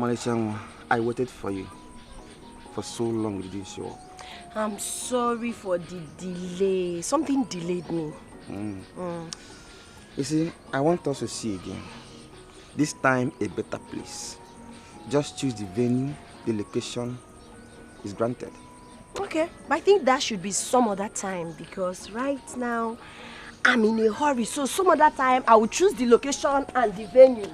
Omalishan, I waited for you. For so long, you didn't show up. I'm sorry for the delay. Something delayed me. You see, I want us to see again. This time, a better place. Just choose the venue, the location is granted. Okay, but I think that should be some other time because right now, I'm in a hurry. So some other time, I will choose the location and the venue.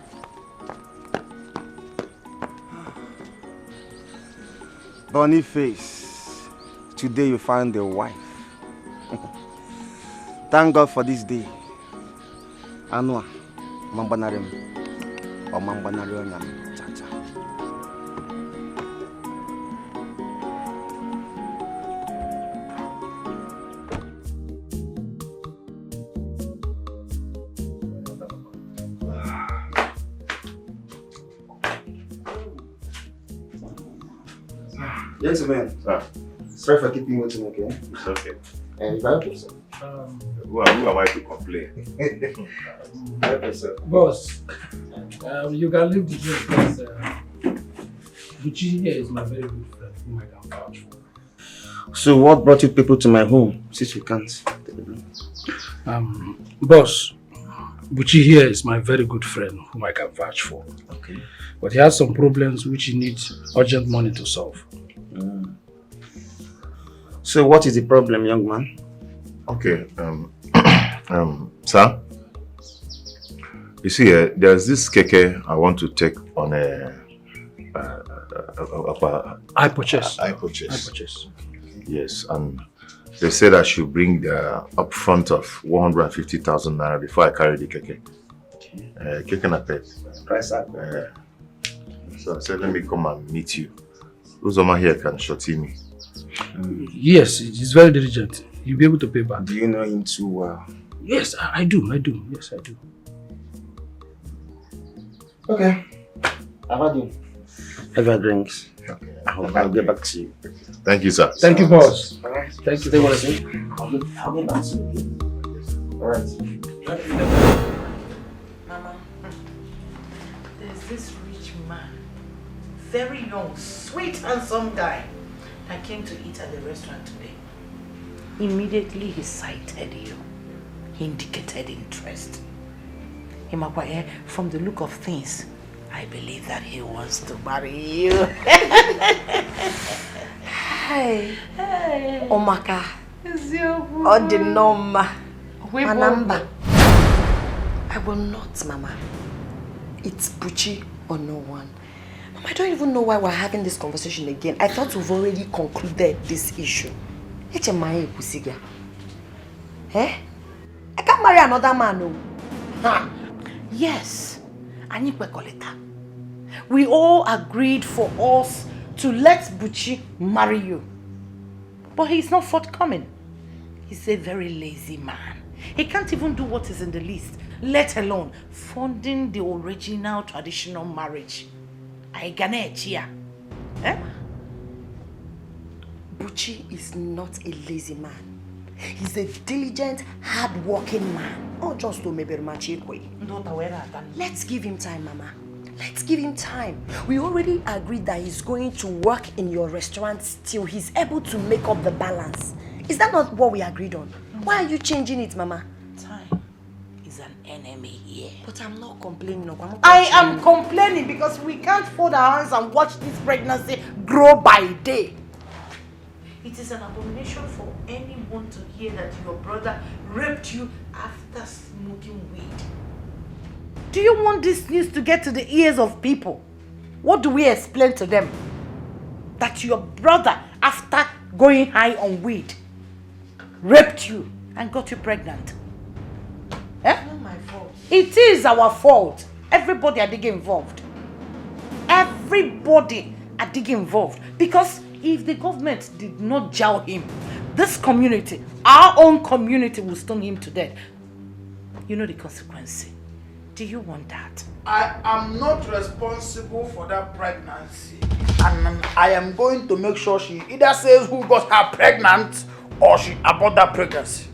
Boniface, today you found a wife. Thank God for this day. Anwa, mambanarem, or mambanarionyam, cha-cha. Gentlemen, sorry for keeping you waiting, okay? It's okay. And you help yourself. Who am I to complain? Help yourself. Boss, you can leave the place because Buchi here is my very good friend whom I can vouch for. So what brought you people to my home since you can't? Boss, Buchi here is my very good friend whom I can vouch for. Okay. But he has some problems which he needs urgent money to solve. So what is the problem, young man? Okay, sir. You see, there's this keke I want to take on a I purchase. Yes, and they said I should bring the upfront of 150,000 naira before I carry the keke. Keke na pet. Price up. So I said, let me come and meet you. Uzoma here can shorty me. Yes, he's very diligent. He'll be able to pay back. Do you know him too well? Yes, I do. Yes, I do. Okay. I've had you. Have your drinks. Okay. I'll get back to you. Thank you, sir. Thank you, boss. All right. Thank you. Stay with us. I'll get back to you. All right. Mama, there's this rich man, very young, sweet, handsome guy that came to eat at the restaurant today. Immediately he sighted you. He indicated interest. Himakwaye, from the look of things, I believe that he wants to marry you. Hey. Omaka. Odinoma. Anamba. I will not, Mama. It's Buchi or no one. Mama, I don't even know why we're having this conversation again. I thought we've already concluded this issue. Eh? I can't marry another man, no. Huh. Yes. We all agreed for us to let Buchi marry you. But he's not forthcoming. He's a very lazy man. He can't even do what is in the list, let alone funding the original traditional marriage. Eh? Buchi is not a lazy man. He's a diligent, hard-working man. Not just to Mebermachikwe. Let's give him time, Mama. Let's give him time. We already agreed that he's going to work in your restaurant till he's able to make up the balance. Is that not what we agreed on? Why are you changing it, Mama? Time is an enemy here. But I'm not complaining. I am complaining because we can't fold our hands and watch this pregnancy grow by day. It is an abomination for anyone to hear that your brother raped you after smoking weed. Do you want this news to get to the ears of people? What do we explain to them? That your brother, after going high on weed, raped you and got you pregnant? Eh? It's not my fault. It is our fault. Everybody are digging involved. Everybody are digging involved. Because if the government did not jail him, this community, our own community, will stone him to death. You know the consequence. Do you want that? I am not responsible for that pregnancy. And I am going to make sure she either says who got her pregnant or she aborted that pregnancy.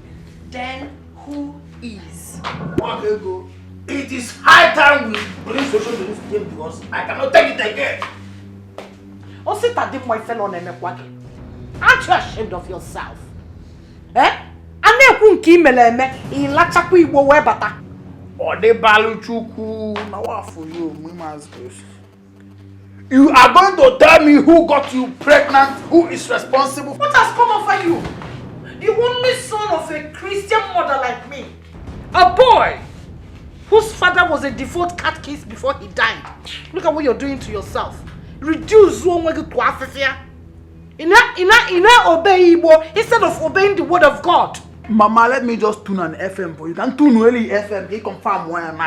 Then who is? Okay, go. It is high time we bring solution to this game because I cannot take it again. Osita did my fellow name Kwaki. Aren't you ashamed of yourself? Eh? Ane kunki meleme in lachaku igbo webata. Ode baluchuku. Now what for you, Mima's grace? You are going to tell me who got you pregnant, who is responsible? What has come over you? The only son of a Christian mother like me. A boy whose father was a devout catechist before he died. Look at what you're doing to yourself. Reduce one way to Afifia. Ina obey Igbo instead of obeying the word of God. Mama, let me just tune an FM for you. Can tune really FM, he confirm where I am.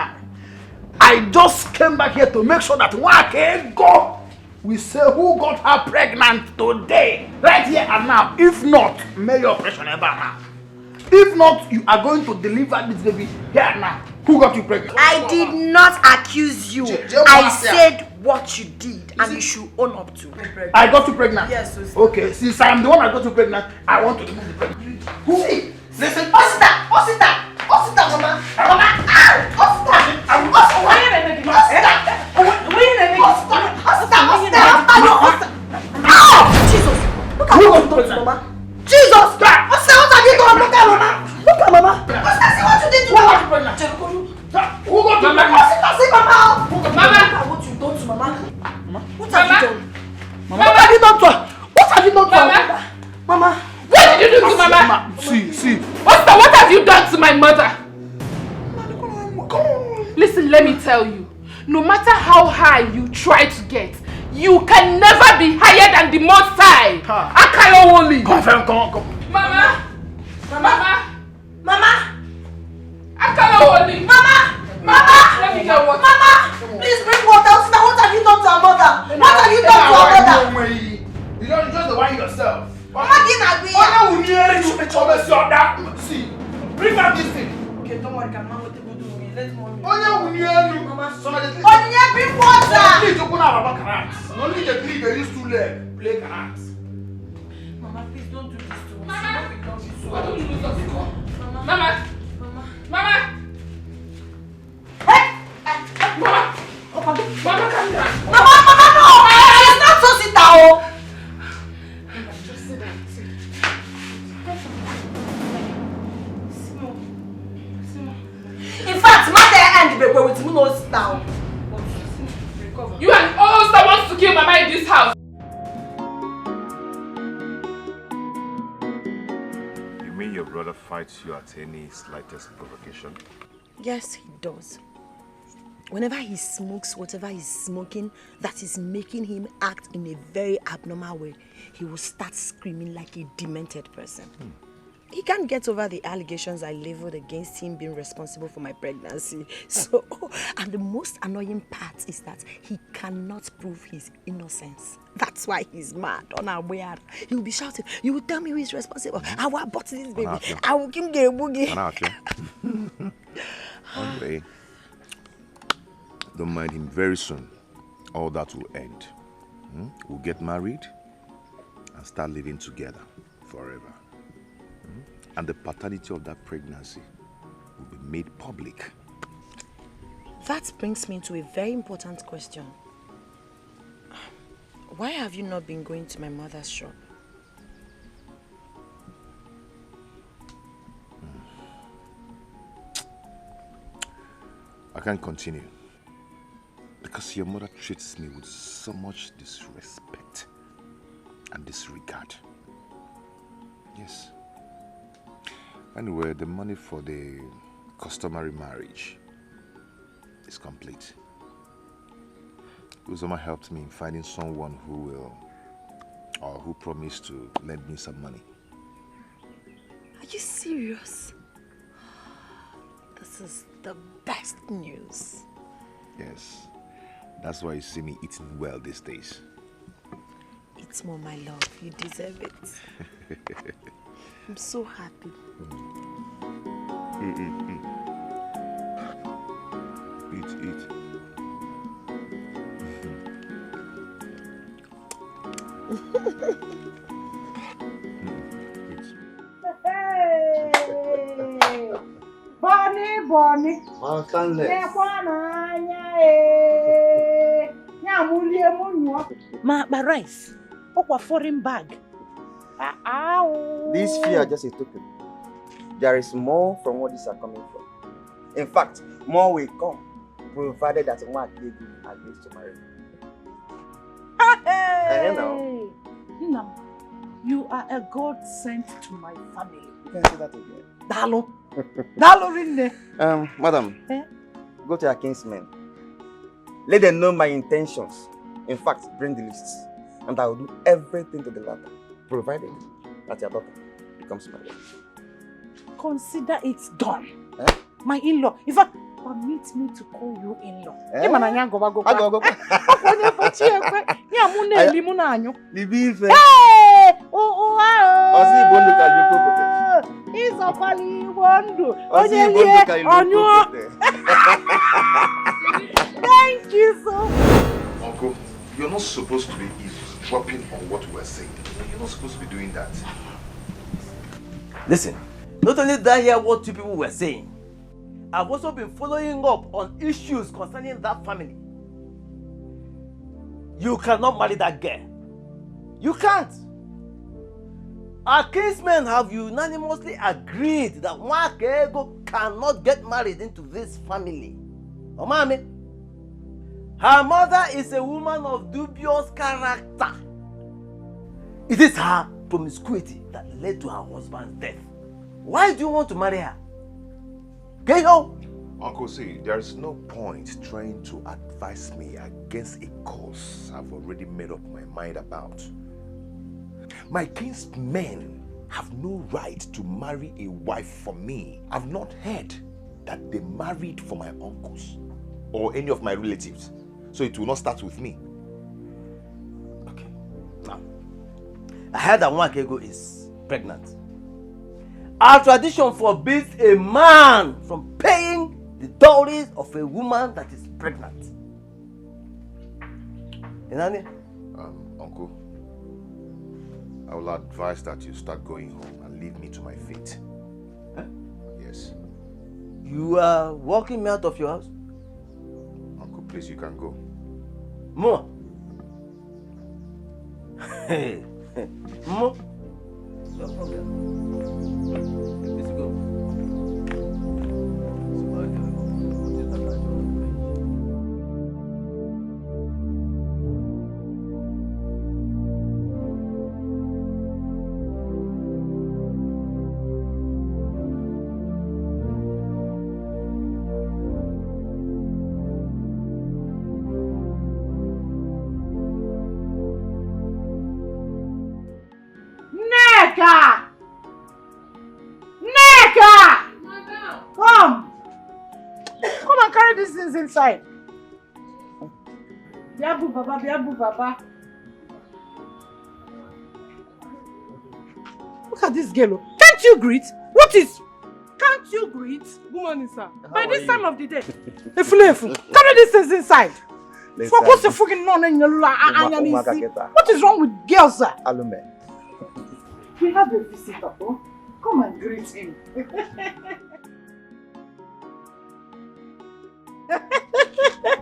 I just came back here to make sure that one go. We say who got her pregnant today, right here and now. If not, may your operation ever now. If not, you are going to deliver this baby here and now. Who got you pregnant? I did not accuse you. I said what you did and you should own up to. I got you pregnant? Yes. Okay, since I am the one that got you pregnant, I want to remove the pregnancy. Who? Listen. Osita, mama. Mama. Jesus! Look at what you done to Mama! Jesus! What have you done? Look at Mama! Look at Mama! See what you did to Mama! Who got you pregnant? See Mama! Mama! Look at what you done to Mama! What have you done? Mama, what have you done to her? What have you done to her? Mama! What did you do to Mama? See. What have you done to my mother? Listen, let me tell you. No matter how high you try to get, you can never be higher than the Most High. Akayo only. Come. Mama. Akayo only. Mama! Let me get water. Mama! Please bring water. What have you done to our mother? What have you done to our mother? You don't just the one yourself. Mama didn't agree. See, bring back this thing. Okay, don't worry, can Mama take good me. Let mommy. Mama, Bring water! please open our carrots. No need to play the used to play carrots. Mama, please don't do this to us. Mama. What do you do to us? Mama. Hey! Mama, calm down. Mama, no! It's not so sit down. Just sit down. In fact, mother and the baby with me no sit down. You are the old that wants to kill Mama in this house. You mean your brother fights you at any slightest provocation? Yes, he does. Whenever he smokes whatever he's smoking that is making him act in a very abnormal way, he will start screaming like a demented person. He can't get over the allegations I leveled against him being responsible for my pregnancy. So, and the most annoying part is that he cannot prove his innocence. That's why he's mad, unaware. He will be shouting, "You will tell me who is responsible. I will abort this baby. I will give him a boogie." Okay. Don't mind him. Very soon, all that will end. We'll get married and start living together forever. And the paternity of that pregnancy will be made public. That brings me to a very important question. Why have you not been going to my mother's shop? I can't continue. Because your mother treats me with so much disrespect and disregard. Yes. Anyway, the money for the customary marriage is complete. Uzoma helped me in finding someone who promised to lend me some money. Are you serious? This is the best news. Yes. That's why you see me eating well these days. Eat more, my love. You deserve it. I'm so happy. Eat. Bonnie Bonnie. Stanley. My rice. A foreign bag. These few are just a token. There is more from what these are coming from. In fact, more will come, provided that one agrees to marry. Hey! No. You are a God sent to my family. You can say that again. Dalo. Dalo Rinde. Madam, go to your kinsmen. Let them know my intentions. In fact, bring the lists. And I will do everything to the latter, provided that your daughter becomes my wife. Consider it done. My in-law. In fact, permit me to call you in-law. Hey! Thank you so much. Uncle, you're not supposed to be dropping on what we're saying. You're not supposed to be doing that. Listen, not only did I hear what two people were saying, I've also been following up on issues concerning that family. You cannot marry that girl. You can't. Our kinsmen have unanimously agreed that Nwakego cannot get married into this family. Oh, mommy. Her mother is a woman of dubious character. It is her promiscuity that led to her husband's death. Why do you want to marry her? Go. Uncle, see, there is no point trying to advise me against a cause I've already made up my mind about. My kinsmen have no right to marry a wife for me. I've not heard that they married for my uncles or any of my relatives. So it will not start with me. Okay. Now, I heard that Nwakego is pregnant. Our tradition forbids a man from paying the dowry of a woman that is pregnant. Inani? Uncle, I will advise that you start going home and leave me to my fate. Huh? Yes. You are walking me out of your house? Uncle, please, you can go. Mo. Hey. Mo. No problem. Let's go. Come and carry these things inside. Biabu Baba. Look at this girl. Can't you greet? What is? Can't you greet? Good morning, sir. By this time of the day. Carry these things inside. What is wrong with girls, sir? Alume. We have a visitor. Come and greet him.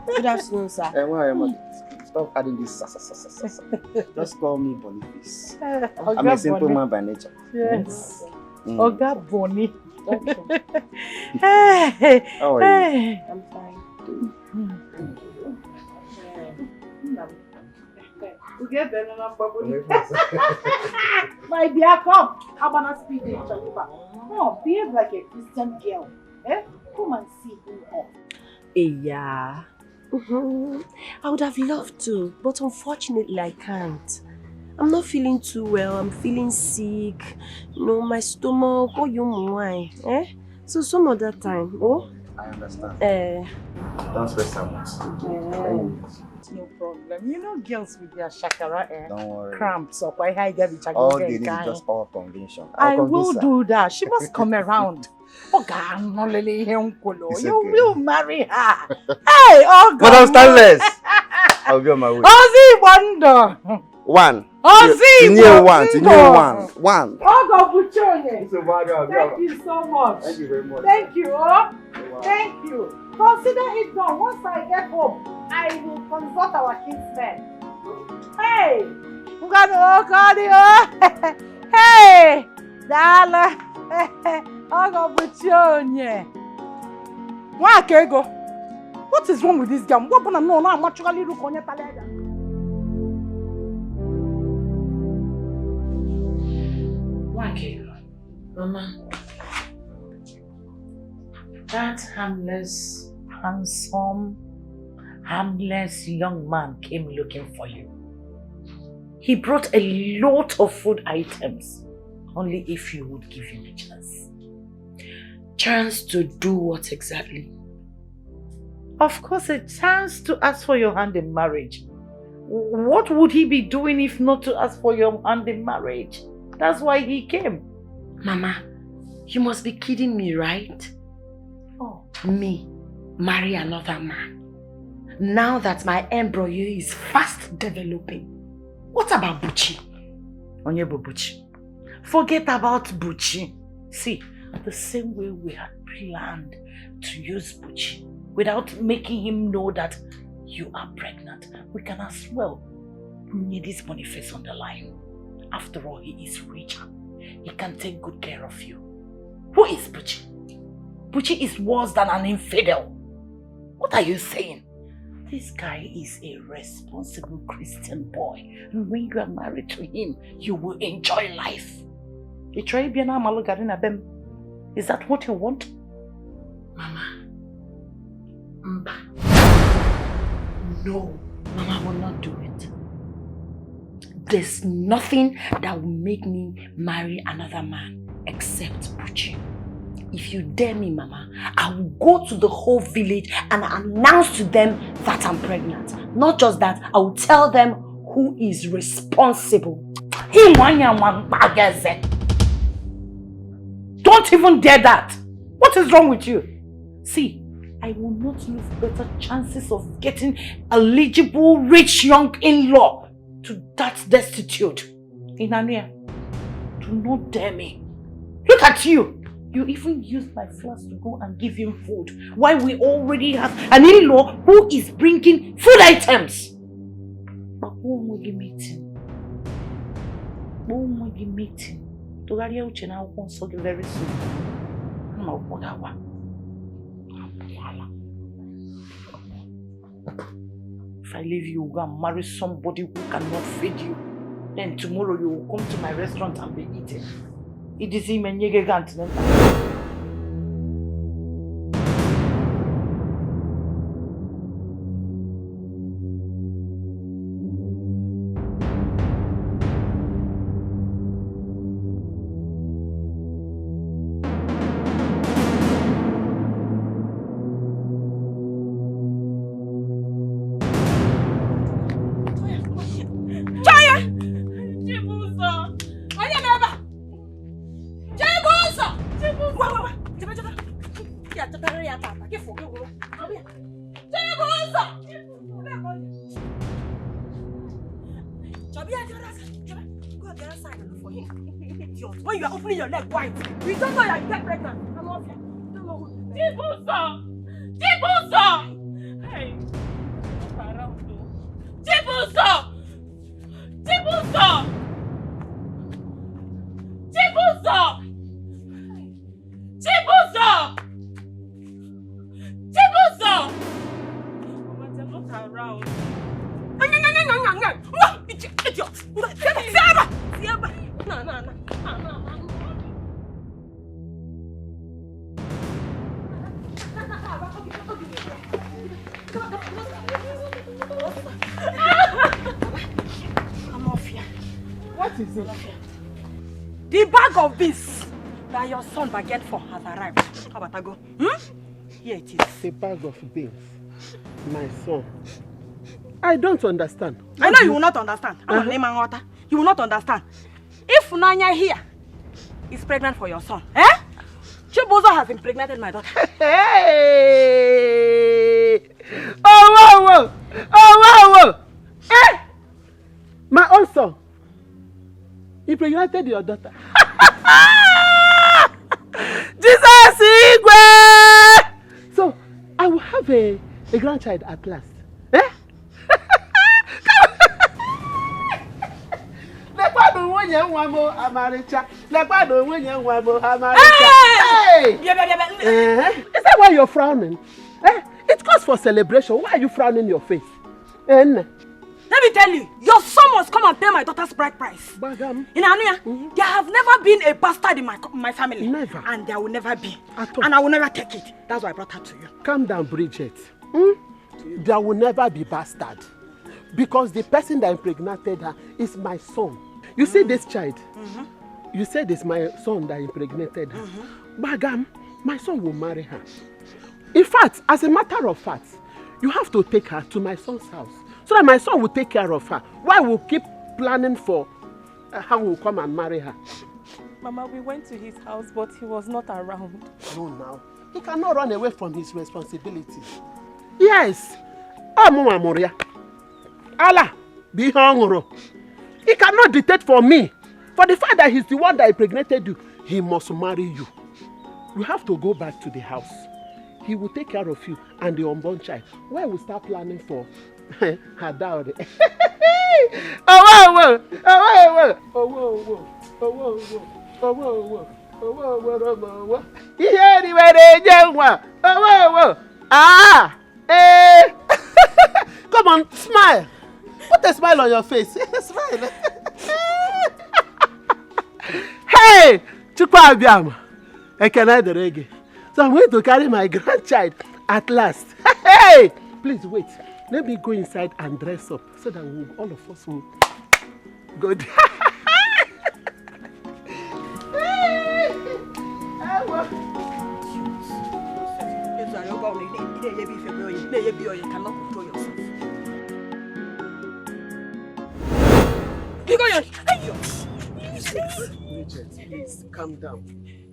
Good afternoon, sir. Stop adding this. Just call me Bonnie, please. I'm a simple man by nature. Yes. Oga Bonnie. Hey. How are you? I'm fine. My dear, come. I'm gonna speak in Chalupa. No, behave like a Christian girl. Come and see him. Yeah. I would have loved to, but unfortunately I can't. I'm not feeling too well. I'm feeling sick. You know, my stomach. Oh, you why? So some other time. Oh. I understand. Don't stress so much. No problem. You know, girls with their shakara Don't worry. cramps up. All they need is just our convention. I will do that. She must come around. You will marry her. Hey, oh God. Madam Stanley! I'll be on my way. Ozzy Wonder. 1. Tinye one. God thank you so much. Thank you very much. Thank you, oh. Thank you. Consider it done. Once I get home, I will consult our kinsmen. Hey! Hey! Dala! What is wrong with this guy? What I'm naturally looking at Mama, that harmless, handsome, harmless young man came looking for you. He brought a lot of food items, only if you would give him a chance. Chance to do what exactly? Of course, a chance to ask for your hand in marriage. What would he be doing if not to ask for your hand in marriage? That's why he came. Mama, you must be kidding me, right? Oh. Me, marry another man. Now that my embryo is fast developing. What about Buchi? Onyebo Buchi. Forget about Buchi. See, the same way we had planned to use Buchi without making him know that you are pregnant, we can as well need this Boniface on the line. After all, he is richer. He can take good care of you. Who is Buchi? Buchi is worse than an infidel. What are you saying? This guy is a responsible Christian boy. And when you are married to him, you will enjoy life. Is that what you want? Mama. No, Mama will not do it. There's nothing that will make me marry another man except Buchi. If you dare me, Mama, I will go to the whole village and announce to them that I'm pregnant. Not just that, I will tell them who is responsible. Don't even dare that! What is wrong with you? See, I will not lose better chances of getting eligible rich young in-law to that destitute. Inania, do not dare me. Look at you. You even used my flask to go and give him food, while we already have an in-law who is bringing food items. But when will you meeting? When will you meeting? Togaria uchena won't very soon. If I leave you, you'll go and marry somebody who cannot feed you. Then tomorrow you will come to my restaurant and be eating. It is him and Yegegant. When you are opening your leg wide, we don't know that you get pregnant. I'm off here. Don't know who. Chibuzo! Hey! Chibuzo! Chibuzo! Chibuzo! Chibuzo! Chibuzo! They're not around. Idiot! No. I'm off here. What is it? The bag of beans that your son bargained for has arrived. How about I go? Here it is. A bag of beans. My son. I don't understand. I know you will not understand. You will not understand. If Nanya here is pregnant for your son, Chibuzo has impregnated my daughter. Hey! Oh, whoa! My own son. impregnated your daughter. Jesus Igwe! So, I will have a grandchild at last. Eh? Hey! Is that why you're frowning? Eh? It calls for celebration. Why are you frowning your face? Let me tell you, your son must come and pay my daughter's bride price. Bagam. In Anuya, there have never been a bastard in my family. Never. And there will never be. At all. And I will never take it. That's why I brought her to you. Calm down, Bridget. There will never be bastard. Because the person that impregnated her is my son. You see this child? You said it's my son that impregnated her. Bagam, my son will marry her. In fact, as a matter of fact, you have to take her to my son's house so that my son will take care of her. Why we'll keep planning for how we'll come and marry her? Mama, we went to his house, but he was not around. No, now. He cannot run away from his responsibilities. Yes. Oh, Mama Moria. Allah, be hungry. He cannot dictate for me. For the fact that he's the one that impregnated you, he must marry you. You have to go back to the house. He will take care of you and the unborn child. Why we start planning for her dowry? Come on, smile. Put a smile on your face. Smile. Hey, Chukwa Abiam. I can add the reggae. So I'm going to carry my grandchild at last. Hey! Please wait. Let me go inside and dress up so that all of us will go there. You cannot control yourself. Bridget, please calm down.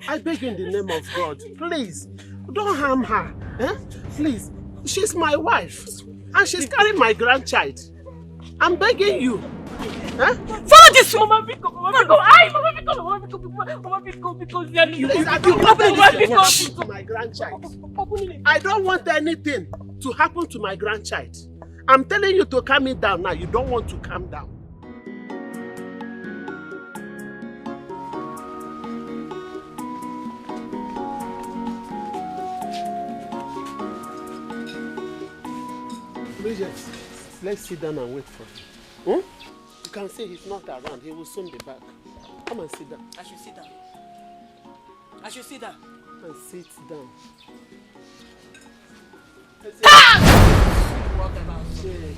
I beg you in the name of God, please, don't harm her. Eh? Please, she's my wife and she's carrying my grandchild. I'm begging you. Eh? Follow this woman. To my grandchild. I don't want anything to happen to my grandchild. I'm telling you to calm it down now. You don't want to calm down. Bridget, let's sit down and wait for him. You can see he's not around. He will soon be back. Come and sit down. I should sit down. I should sit down. And sit down.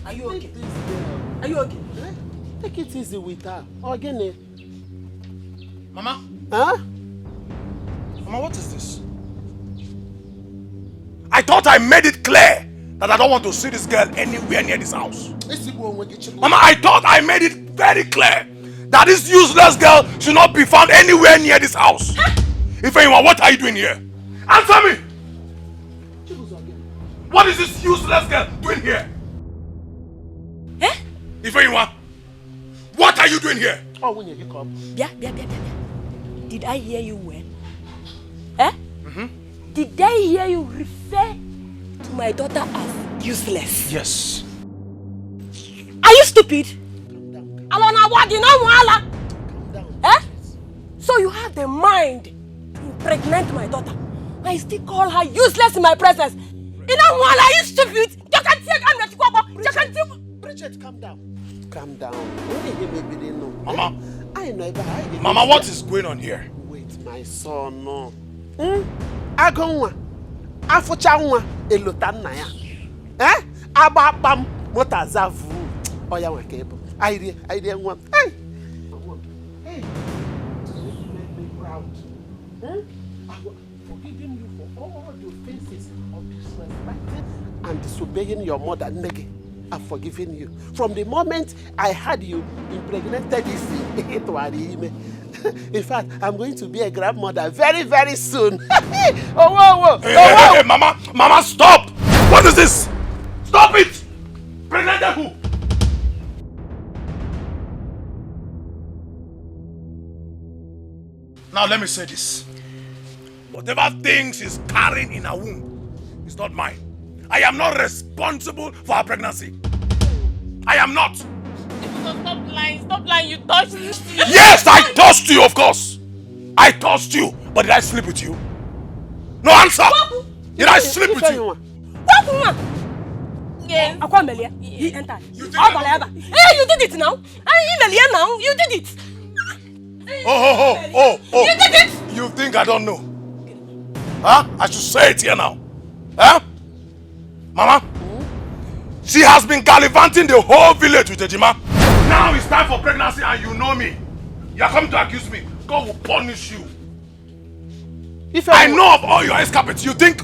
Are you okay? Are you okay? Eh? Take it easy with her. Again. Mama? Huh? Mama, what is this? I thought I made it clear that I don't want to see this girl anywhere near this house. Mama, I thought I made it very clear that this useless girl should not be found anywhere near this house. If anyone, what are you doing here? Answer me! What is this useless girl doing here? Eh? If anyone, what are you doing here? Oh, when you come. Yeah. Did I hear you well? Eh? Did I hear you refer to my daughter as useless? Yes. Are you stupid? Eh? So you have the mind to impregnate my daughter. I still call her useless in my presence. Are you stupid? Bridget, calm down. Calm down. Mama, what is going on here? Wait, my son, no. Agonwa. Afuchanwa. Elotanaya. Eh? Ababam. Motazavu. Oya wakebo. I didn't want. Hey! Hey! You make me proud. I'm forgiving you for all the offenses of disrespecting and disobeying your mother, Nege. I've forgiven you. From the moment I had you impregnated in fact, I'm going to be a grandmother very, very soon. Hey, Mama, stop! What is this? Stop it! Pregnant who? Now let me say this. Whatever things she's carrying in her womb is not mine. I am not responsible for her pregnancy. I am not. Stop lying, you touched me. Yes, I touched you, of course. I touched you, but did I sleep with you? No answer. Did I sleep with you? Yes. He entered. Hey, you did it now. Now. You did it. Oh. You did it. You think I don't know? Huh? I should say it here now. Huh? Mama? She has been gallivanting the whole village with Ejima. Now it's time for pregnancy and you know me. You are coming to accuse me. God will punish you. I know of all your escapades. You think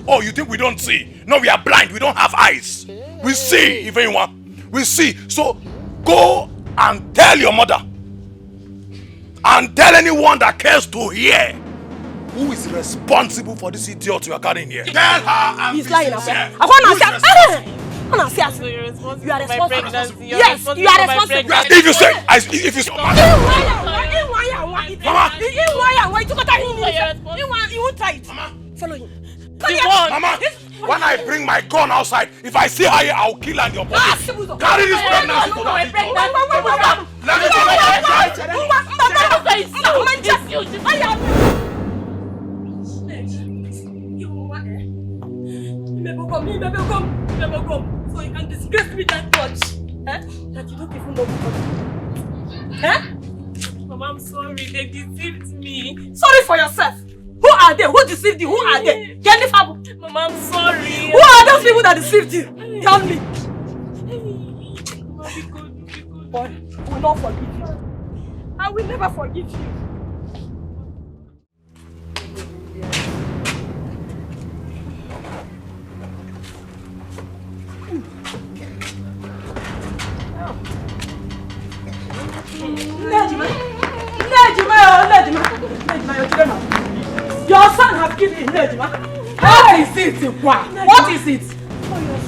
we don't see. No, we are blind. We don't have eyes. We see, if anyone. We see. So go and tell your mother. And tell anyone that cares to hear who is responsible for this idiot you are carrying here. Tell her and he's lying. You are responsible. Yes, you are responsible. If you say, if you say, Mama, you won't try it. Follow him. Mama, when I bring my gun outside, if I see her here, I'll kill her in your body. Carry this pregnancy to that idiot. Let me so you can disgrace me that much. That you don't even know me. Mama, I'm sorry, they deceived me. Sorry for yourself. Who are they? Who deceived you? Who are they? Mama, I'm sorry. Who are those people that deceived you? Tell me. Mama, be good. But I will not forgive you. I will never forgive you. Your son has killed him, Nejima. What is it? What is it?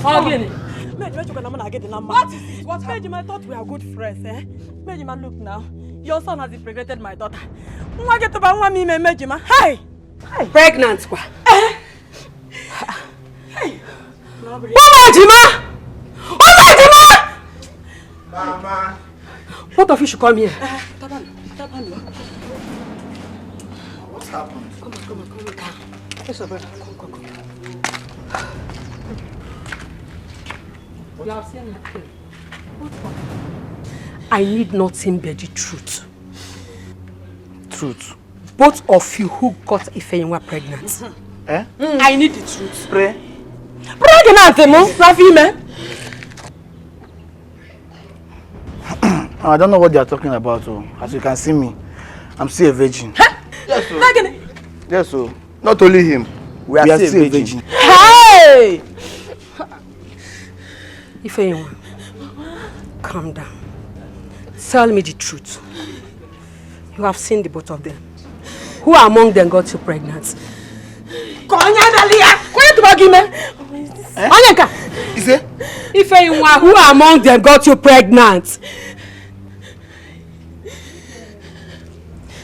What is it? What Nejima, I thought we are good friends, eh? Nejima, look now. Your son has impregnated my daughter. Hey! Pregnant, kwa? Hey! Nejima! Mama! Both of you should come here. What's happened? Come on. Yes, brother. Come. You have seen nothing. I need nothing but the truth. Truth. Both of you who got Ifeyinwa pregnant. I need the truth. Pregnant, Rafime. I don't know what they are talking about. As you can see me, I'm still a virgin. Yes, sir. Yes, sir. Not only him. We are still a virgin. Hey! Ifeyinwa, calm down. Tell me the truth. You have seen the both of them. Who among them got you pregnant? Ifeyinwa, who among them got you pregnant?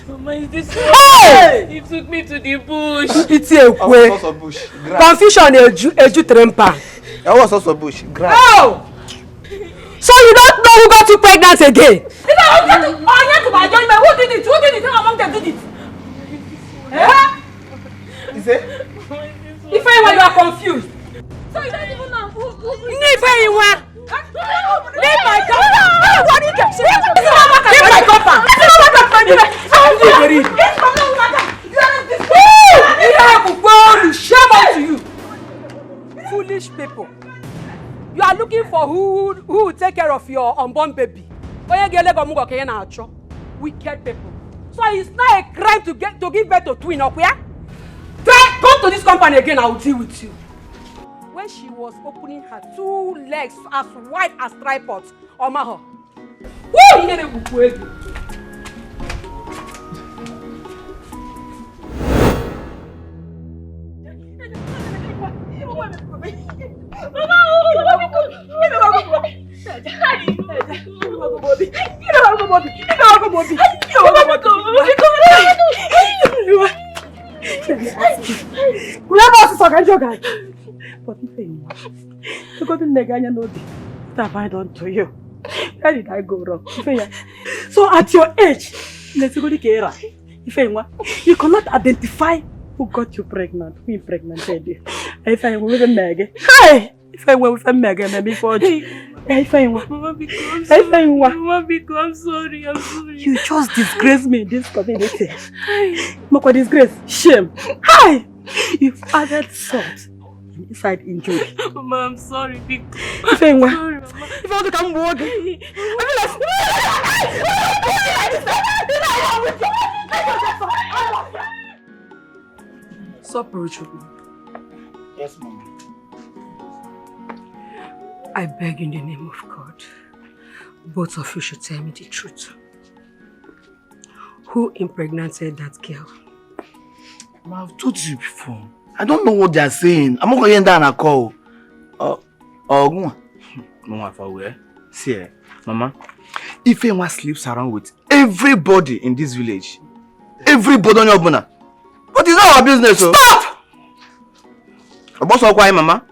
Mama, is this Hey! He took me to the bush. It's a way. Bush. Confusion, eju trempa. That was also bush. Grass. Oh! So you don't know who got you pregnant again? Who did it? Who among them did it? Is it? Ifeyinwa, you are confused. So you don't even know who Ifeyinwa! Leave my compound! Leave my compound! Shame on you! Foolish people. You are looking for who will take care of your unborn baby. Wicked people. So it's not a crime to give birth to twin up here? Come to this company again, I will deal with you. When she was opening her 2 legs as wide as tripods, Omaha. Woo! But if you go to Neganya no what have I done to you? Where did I go wrong? So at your age, let's go to Kera. You cannot identify who got you pregnant, who impregnated you. If I were with a Meg, hey! If I were with a Meg, maybe for you. Mama, I'm sorry. You just disgrace me in this community. Mama, disgrace, shame. Hi! You've added salt inside injury. Mama, I'm sorry, big. Sorry, Mama. If I want to come walk, Stop, Rachael. Yes, Mama. I beg in the name of God, both of you should tell me the truth. Who impregnated that girl? Mama, I've told you before. I don't know what they are saying. I'm not going to end down a call. Mama, if I were. See, Mama, if anyone sleeps around with everybody in this village, everybody on your bona, what is our business? Stop! What's up, Mama?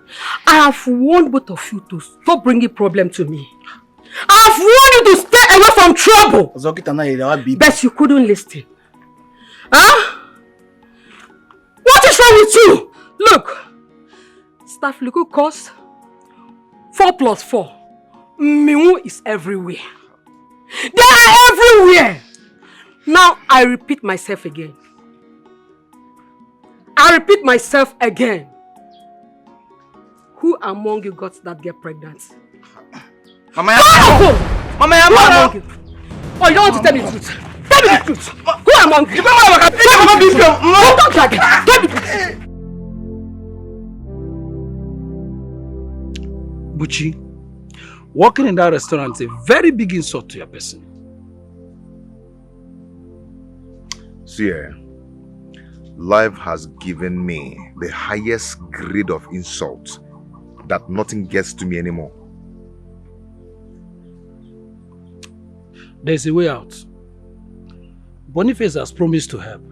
I have warned both of you to stop bringing problem to me. I have warned you to stay away from trouble. But you couldn't listen. Huh? What is wrong with you? Look, staff local cost 4 plus 4. Mimu is everywhere. They are everywhere. Now I repeat myself again. Who among you got that girl pregnant? Mama, Mama, among you. Oh, you don't want to tell me the truth. Tell me the truth. Who among you? Don't talk like that. Tell me the truth. Buchi, working in that restaurant is a very big insult to your person. See, life has given me the highest grade of insult that nothing gets to me anymore. There's a way out. Boniface has promised to help.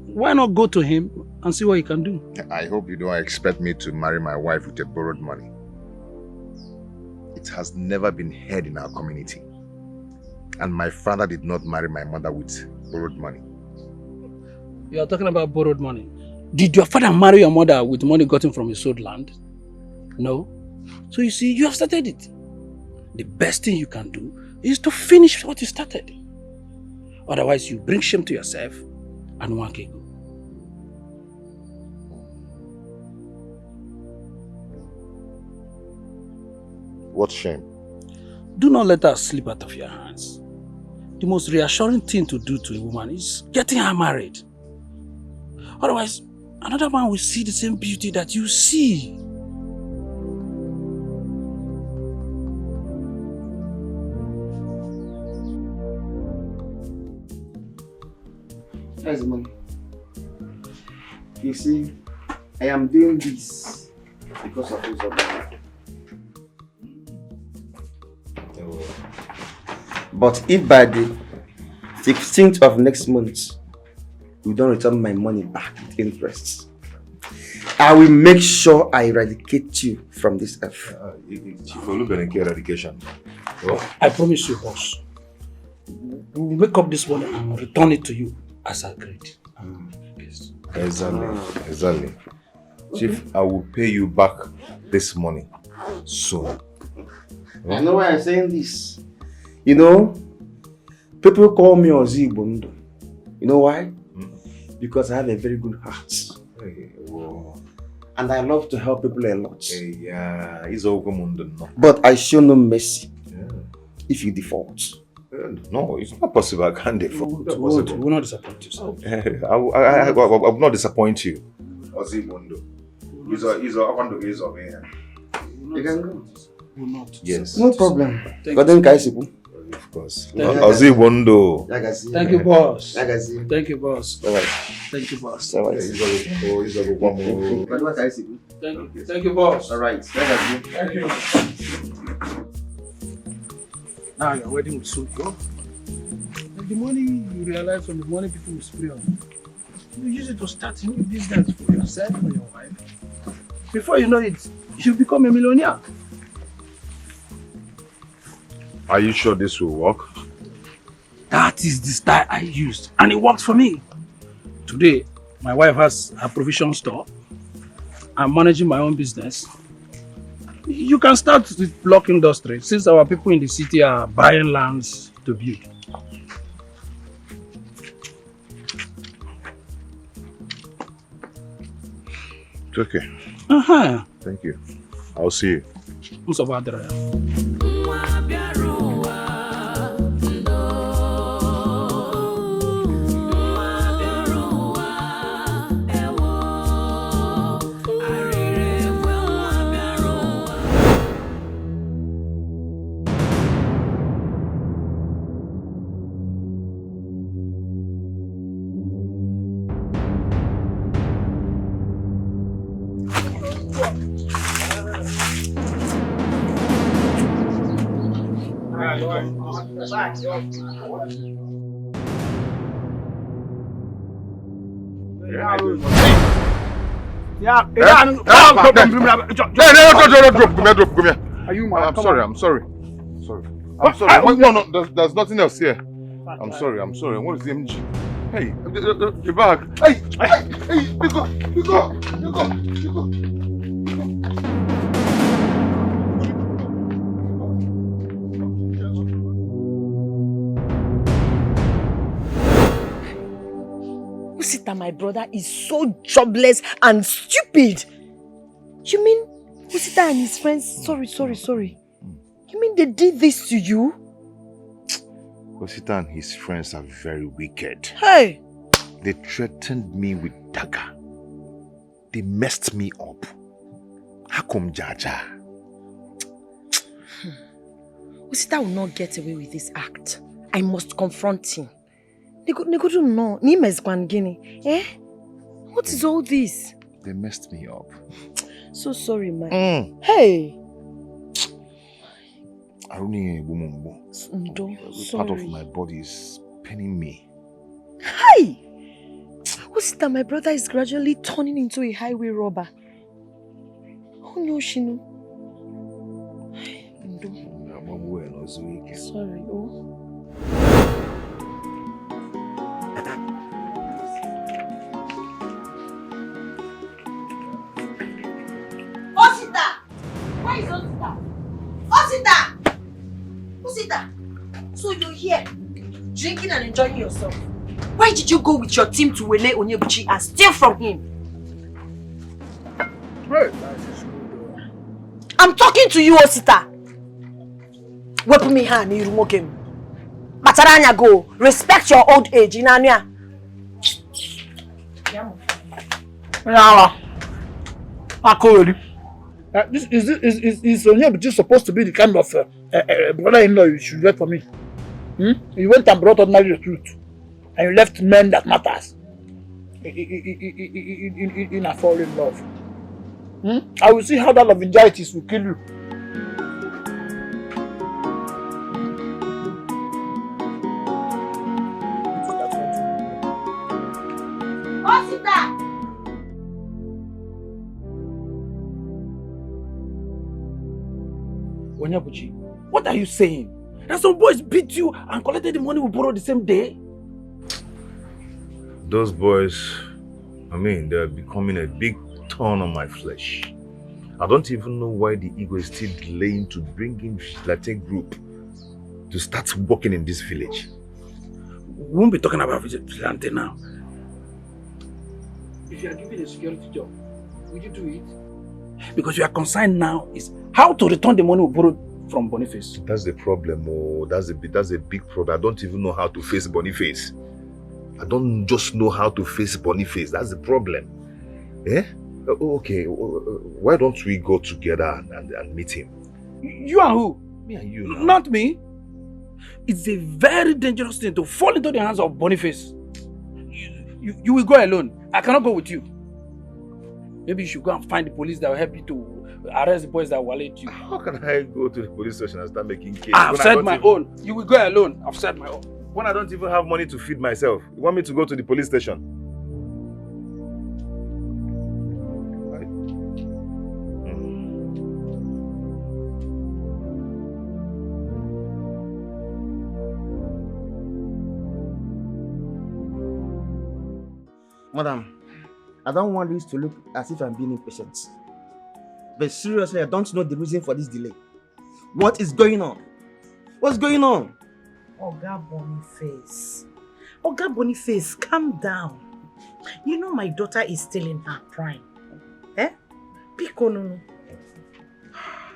Why not go to him and see what he can do? I hope you don't expect me to marry my wife with a borrowed money. It has never been heard in our community. And my father did not marry my mother with borrowed money. You are talking about borrowed money. Did your father marry your mother with money gotten from his sold land? No. So you see, you have started it. The best thing you can do is to finish what you started. Otherwise, you bring shame to yourself and one can go. What shame? Do not let her slip out of your hands. The most reassuring thing to do to a woman is getting her married. Otherwise, another man will see the same beauty that you see. Here's the money. You see, I am doing this because of his obligation. But if by the 16th of next month, you don't return my money back with interest, I will make sure I eradicate you from this earth. Chief eradication. I promise you, boss. We will make up this money and return it to you as agreed. Yes. Exactly. Chief, I will pay you back this money soon. I know why I'm saying this. You know, people call me Ozibondo. You know why? Because I have a very good heart. And I love to help people a lot. But I show no mercy if you default. No, it's not possible. I can't default. We will not disappoint you, sir. I will not disappoint you. Ozibondo. He's over here. You can go. We will not. Yes. No problem. Of course. Ozibondo. Thank you, boss. Thank you, boss. Thank you, boss. Thank you, boss. All right. Thank you. Now your wedding will soon go. And the money you realize from the money people will spray on you, you use it to start a new business for yourself and your wife. Before you know it, you'll become a millionaire. Are you sure this will work? That is the style I used, and it worked for me. Today, my wife has a provision store. I'm managing my own business. You can start with block industry, since our people in the city are buying lands to build. It's okay. Thank you. I'll see you. Don't drop. Come here. Are you mad? I'm sorry. I'm sorry. No, there's nothing else here. I'm sorry. What is the MG? Hey, the bag. Hey, you go. Usita, my brother, is so jobless and stupid. You mean Usita and his friends? Sorry. You mean they did this to you? Usita and his friends are very wicked. Hey! They threatened me with dagger. They messed me up. Hakum Jaja. Usita will not get away with this act. I must confront him. No. Eh? What is all this? They messed me up. So sorry, man. Hey! Part of my body is paining me. Hey! Usita, my brother is gradually turning into a highway robber. Oh no, Shinu. Sorry, Osita! Where is Osita? Osita! So you're here, drinking and enjoying yourself. Why did you go with your team to Wele Onyebuchi and steal from him? I'm talking to you, Osita. Wepu me hand, you remoke him. Mataranya go. Respect your old age, Inanya. This is Onyebuchi supposed to be the kind of brother-in-law you should get for me. You went and brought ordinary recruit, and you left men that matters in a fallen love. I will see how that love injustice will kill you. Onyebuchi, what are you saying? That some boys beat you and collected the money we borrowed the same day? Those boys, they're becoming a big thorn on my flesh. I don't even know why the ego is still delaying to bring in Vigilante group to start working in this village. We won't be talking about Vigilante now. If you are given a security job, will you do it? Because your concern now is how to return the money we borrowed from Boniface. That's the problem. That's a big problem. I don't even know how to face Boniface. I don't just know how to face Boniface. That's the problem. Eh? Okay, why don't we go together and meet him? You and who? Me and you now. Not me. It's a very dangerous thing to fall into the hands of Boniface. You will go alone. I cannot go with you. Maybe you should go and find the police that will help you to arrest the boys that violate you. How can I go to the police station and start making cases? I've said my own. You will go alone. I've said my own. When I don't even have money to feed myself, you want me to go to the police station? Madam, I don't want this to look as if I'm being impatient. But seriously, I don't know the reason for this delay. What is going on? What's going on? Oga Boniface. Oga Boniface, calm down. You know my daughter is still in her prime. Pikono.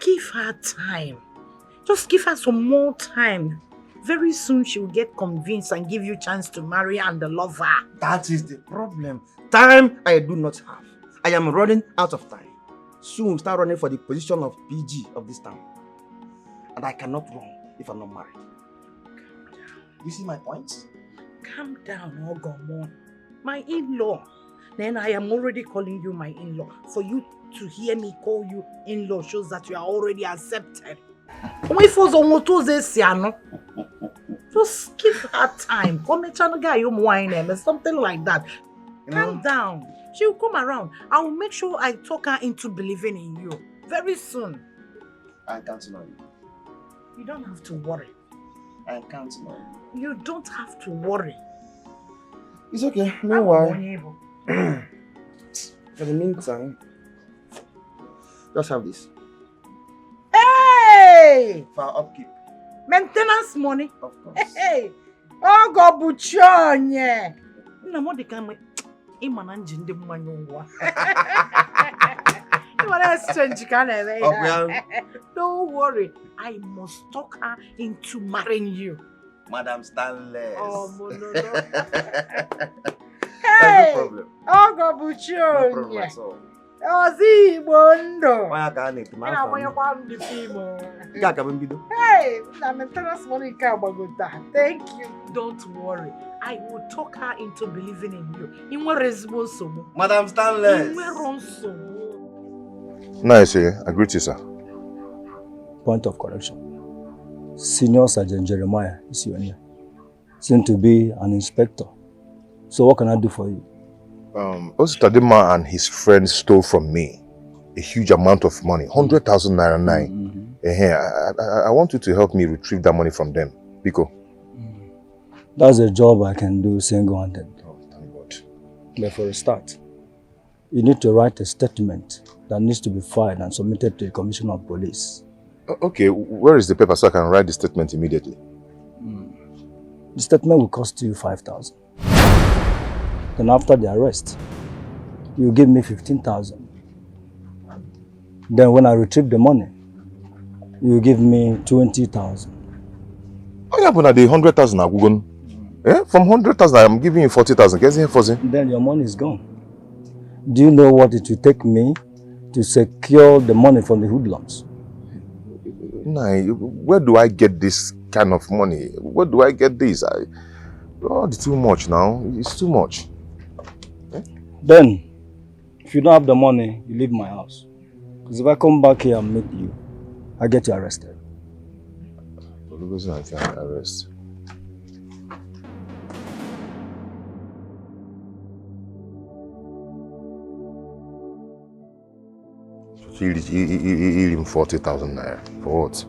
Give her time. Just give her some more time. Very soon she will get convinced and give you a chance to marry and love her. That is the problem. Time I do not have. I am running out of time. Soon we'll start running for the position of PG of this town. And I cannot run if I'm not married. You see my point? Calm down, Ogonwo. My in-law. Then I am already calling you my in-law. For you to hear me call you in-law shows that you are already accepted. Just give her time. Something like that. Calm down. She will come around. I will make sure I talk her into believing in you. Very soon. I can't know you. You don't have to worry. I can't know you. You don't have to worry. It's okay. No worry. For the meantime, just have this. Hey! For our upkeep. Maintenance money. Of course. Hey! Oh, go buchonye. No more the kind of imananjin de manyongwa. Don't worry. I must talk her into marrying you. Madam Stanley. Oh, no. Hey! No problem. Oh, go No buchonye. problem at all. Oh, see, Bondo. Why can't it? Hey, thank you. Don't worry. I will talk her into believing in you. Madam Stanley. Nice, I greet you, sir. Point of correction. Senior Sergeant Jeremiah is your name. Seem to be an inspector. So what can I do for you? Ositadima and his friends stole from me a huge amount of money, 100,000 naira. I want you to help me retrieve that money from them. Biko. That's a job I can do single-handed. Oh, thank God. But for a start, you need to write a statement that needs to be filed and submitted to the Commissioner of Police. Okay, where is the paper so I can write the statement immediately? The statement will cost you 5,000. Then after the arrest, you give me 15,000. Then when I retrieve the money, you give me 20,000. Oh yeah, but the 100,000 are going. From 100,000, I'm giving you 40,000. Then your money is gone. Do you know what it will take me to secure the money from the hoodlums? Nah, where do I get this kind of money? Where do I get this? It's too much now. It's too much. Then, if you don't have the money, you leave my house. Because if I come back here and meet you, I get you arrested. For the reason I can arrest. So you 40,000 naira. For what?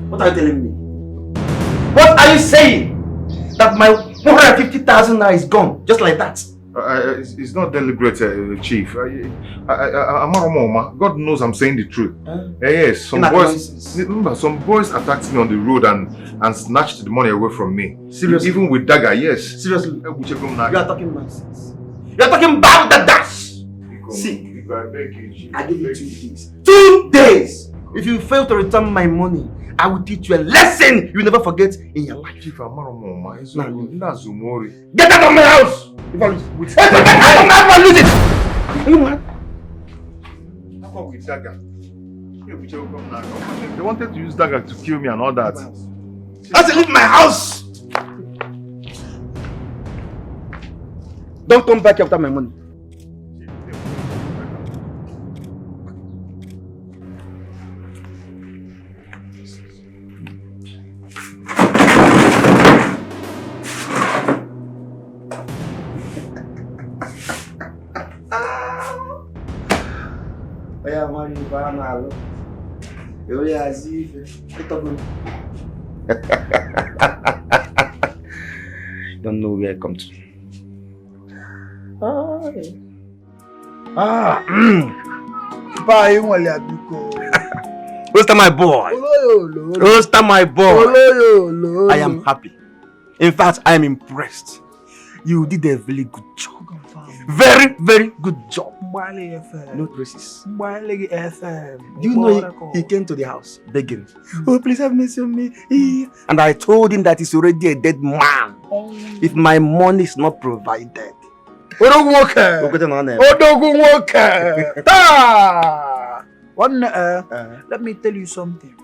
What are you telling me? What are you saying? That my 150,000 naira is gone, just like that? It's not deliberate, Chief. God knows I'm saying the truth. Yes, some boys attacked me on the road and snatched the money away from me. Seriously? Even with dagger, yes. Seriously? You are talking nonsense. You are talking about the dash. See, I give you 2 days. 2 days! If you fail to return my money, I will teach you a lesson you will never forget in your life. Chief, Get out of my house! If I lose it, Are you mad? With dagger. They wanted to use dagger to kill me and all that. I said, leave my house! Don't come back after my money. You as if don't know where I come to. Bye, Biko. Roaster my boy. Roaster my boy. I am happy. In fact, I am impressed. You did a very good job. Very, very good job. No traces. Do you know he came to the house begging? Oh, please have mercy on me. And I told him that he's already a dead man. If my money is not provided. Let me tell you something.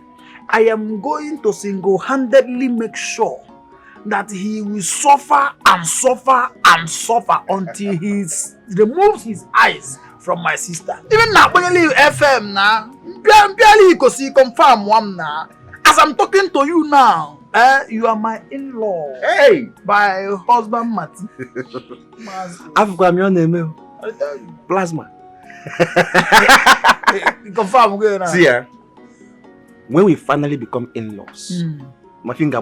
I am going to single-handedly make sure that he will suffer and suffer and suffer until he removes his eyes from my sister. Even now, when you leave FM now, barely you can see confirm one now. As I'm talking to you now, you are my in-law. Hey, my husband Mati. I've got your name. Plasma. Confirm again now. See, when we finally become in-laws, my finger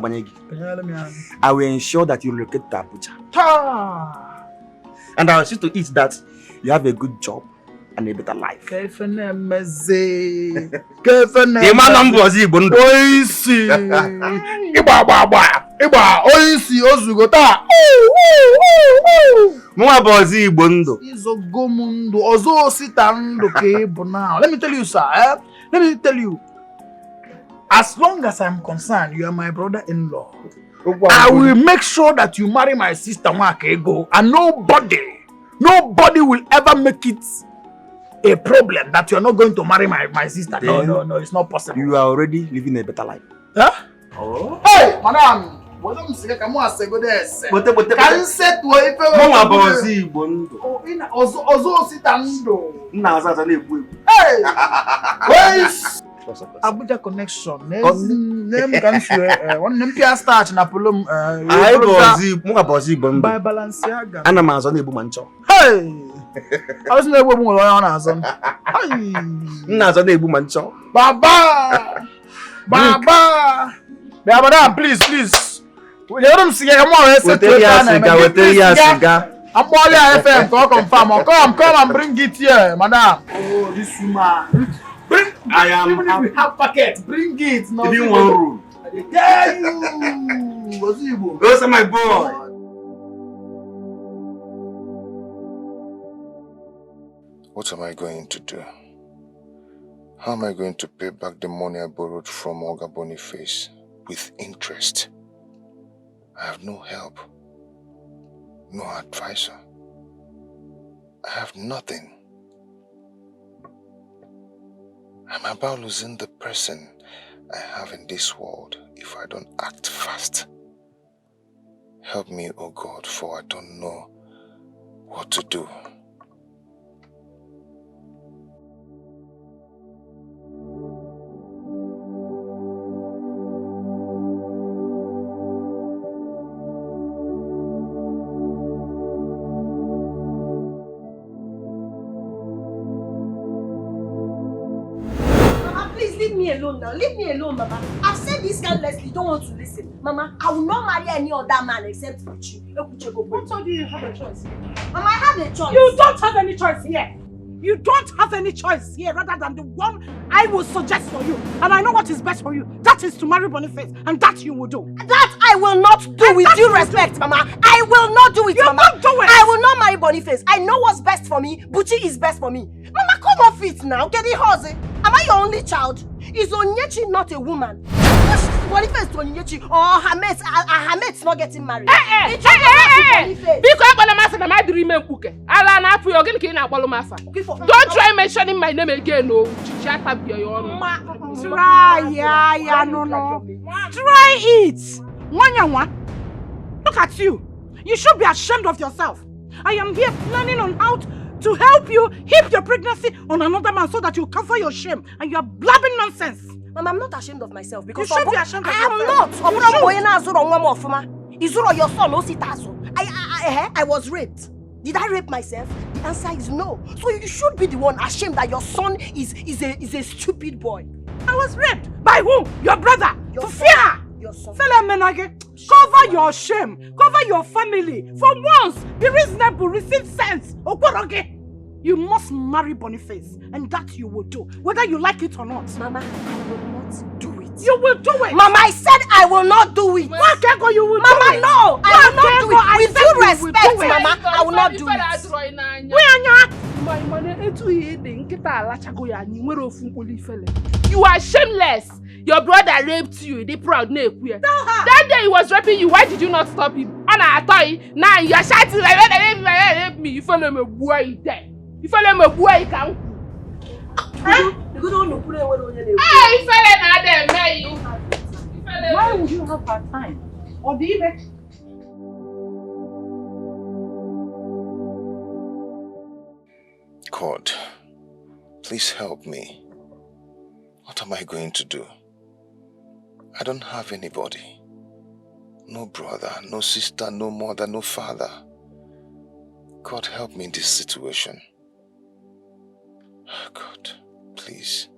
I will ensure that you relocate to Abuja. And I will see to it that you have a good job and a better life. Let me tell you, sir. Let me tell you. As long as I'm concerned, you are my brother-in-law. I will make sure that you marry my sister Wakego, and nobody will ever make it a problem that you are not going to marry my sister. No, it's not possible. You are already living a better life. Huh? Oh. Hey, madam. Can you say to her Abuja connection. Name can share. One Olympia start na polum. I bozi by Balenciaga. Ana mazon ebu mancho. Hey. I was never able to on azon. Hey. Nazon ebu mancho. Baba. Madam, please. We don't see come on. I'm only FM to confirm. Come and bring it here, madam. Oh, this woman. I am even if we have packets, bring it. No, in one room. I tell you. Those are my boy. What am I going to do? How am I going to pay back the money I borrowed from Oga Boniface with interest? I have no help, no advisor. I have nothing. I'm about losing the person I have in this world if I don't act fast. Help me, oh God, for I don't know what to do. Leave me alone, Mama. I've said this countlessly. Don't want to listen. Mama, I will not marry any other man except you. What told you have a choice? Mama, I have a choice. You don't have any choice here. You don't have any choice here rather than the one I will suggest for you. And I know what is best for you. That is to marry Boniface. And that you will do. That I will not do and with due respect, Mama. I will not do it, Mama. You won't do it. I will not marry Boniface. I know what's best for me. Buchi is best for me. Mama, come off it now. Get it, Jose. Am I your only child? Is Onyechi not a woman? Boniface to Onyechi or her mates not getting married? Because don't try mentioning my name again, no. Try it. Look at you. You should be ashamed of yourself. I am here planning on how to help you heap your pregnancy on another man so that you cover your shame, and you are blabbing nonsense. Mama, I'm not ashamed of myself because you should be ashamed of yourself. I am not. Izuro, your son, I was raped. Did I rape myself? The answer is no. So you should be the one ashamed that your son is a stupid boy. I was raped. By whom? Your brother. Your For fear. Your son. Cover your shame. Cover your family. For once, be reasonable. Receive sense. Okoroge. You must marry Boniface. And that you will do. Whether you like it or not. Mama, I will not do it. You will do it. Mama, I said I will not do it. Wakego, you will Mama, do it. no. I will not do it. With due respect, Mama, I will not do it. You are shameless. Your brother raped you. They proud. That day he was raping you. Why did you not stop him? Now you are shouting like rape me. You follow me, boy. You follow me, boy. You can't. Hey, why would you have her time? Or the even? God, please help me. What am I going to do? I don't have anybody. No brother, no sister, no mother, no father. God, help me in this situation. God, please.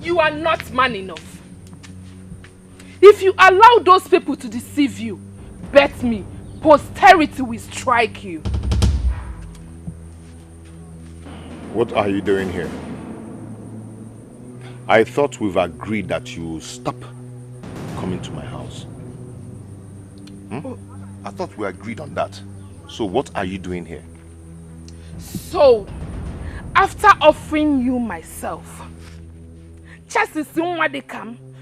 You are not man enough. If you allow those people to deceive you, bet me, posterity will strike you. What are you doing here? I thought we've agreed that you will stop coming to my house. I thought we agreed on that. So what are you doing here? So, after offering you myself,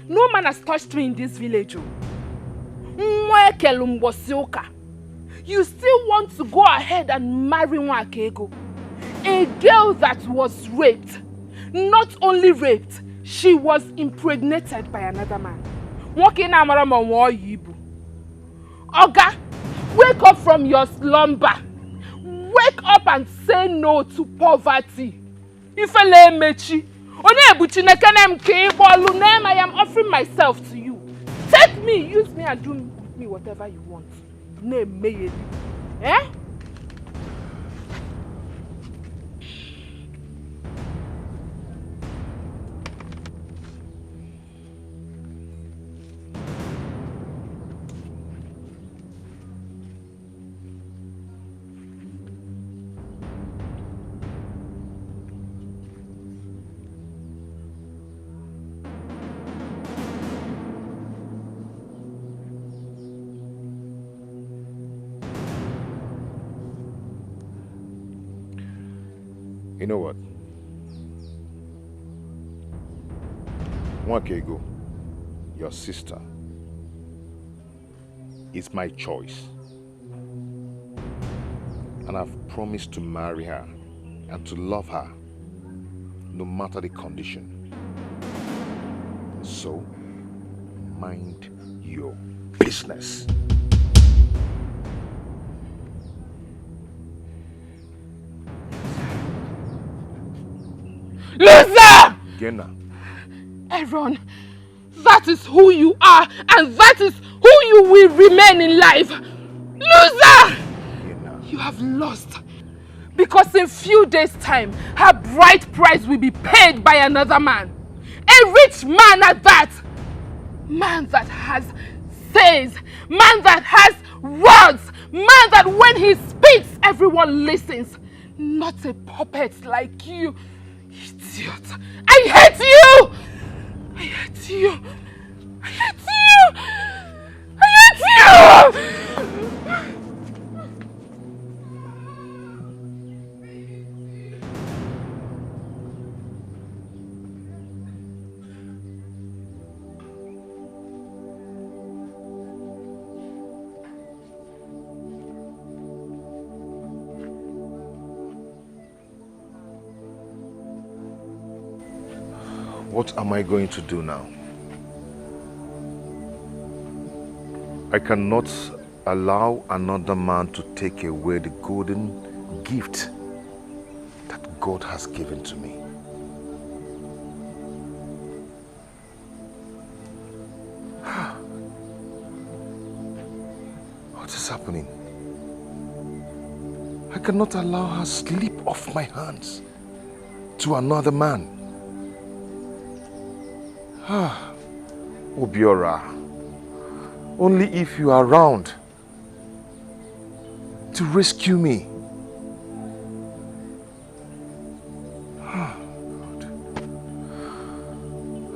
no man has touched me in this village. You still want to go ahead and marry Nwakego, a girl that was raped. Not only raped, she was impregnated by another man. Oga, wake up from your slumber. Wake up and say no to poverty. I am offering myself to you. Take me, use me and do with me whatever you want. Name me. Eh? You know what? Nwakego, your sister, is my choice. And I've promised to marry her and to love her, no matter the condition. So, mind your business. Loser! Gena. Aaron, that is who you are, and that is who you will remain in life. Loser! Gena. You have lost. Because in few days' time, her bride price will be paid by another man. A rich man at that. Man that has says, man that has words, man that when he speaks, everyone listens. Not a puppet like you. Idiot. I hate you! I hate you! I hate you! What am I going to do now? I cannot allow another man to take away the golden gift that God has given to me. What is happening? I cannot allow her slip off my hands to another man. Obiora, only if you are around to rescue me. God.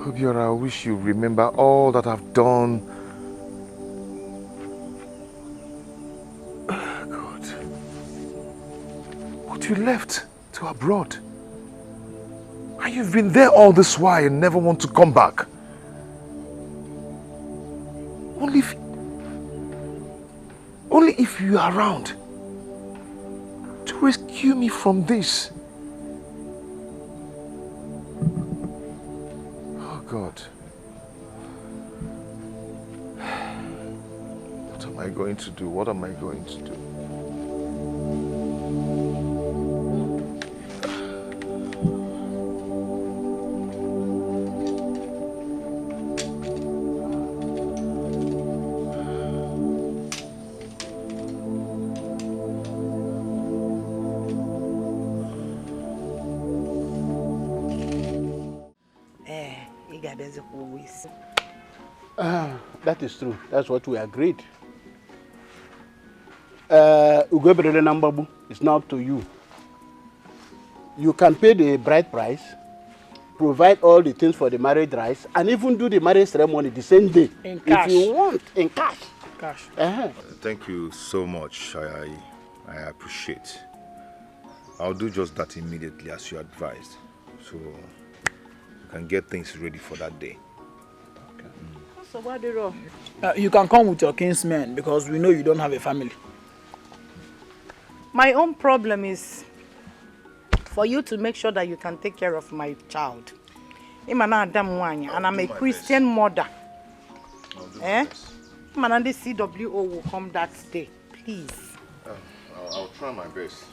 Obiora, I wish you remember all that I've done. God. What you left to abroad. And you've been there all this while and never want to come back. Only if you are around to rescue me from this. Oh God. What am I going to do? What am I going to do? That is true. That's what we agreed. It's now up to you. You can pay the bride price, provide all the things for the marriage rites, and even do the marriage ceremony the same day. In cash. If you want, in cash. Cash. Thank you so much. I appreciate. I'll do just that immediately as you advised. So you can get things ready for that day. So what do you do? You can come with your kinsmen because we know you don't have a family. My own problem is for you to make sure that you can take care of my child. And I'm a Christian mother. The CWO will come that day. Please. I'll try my best.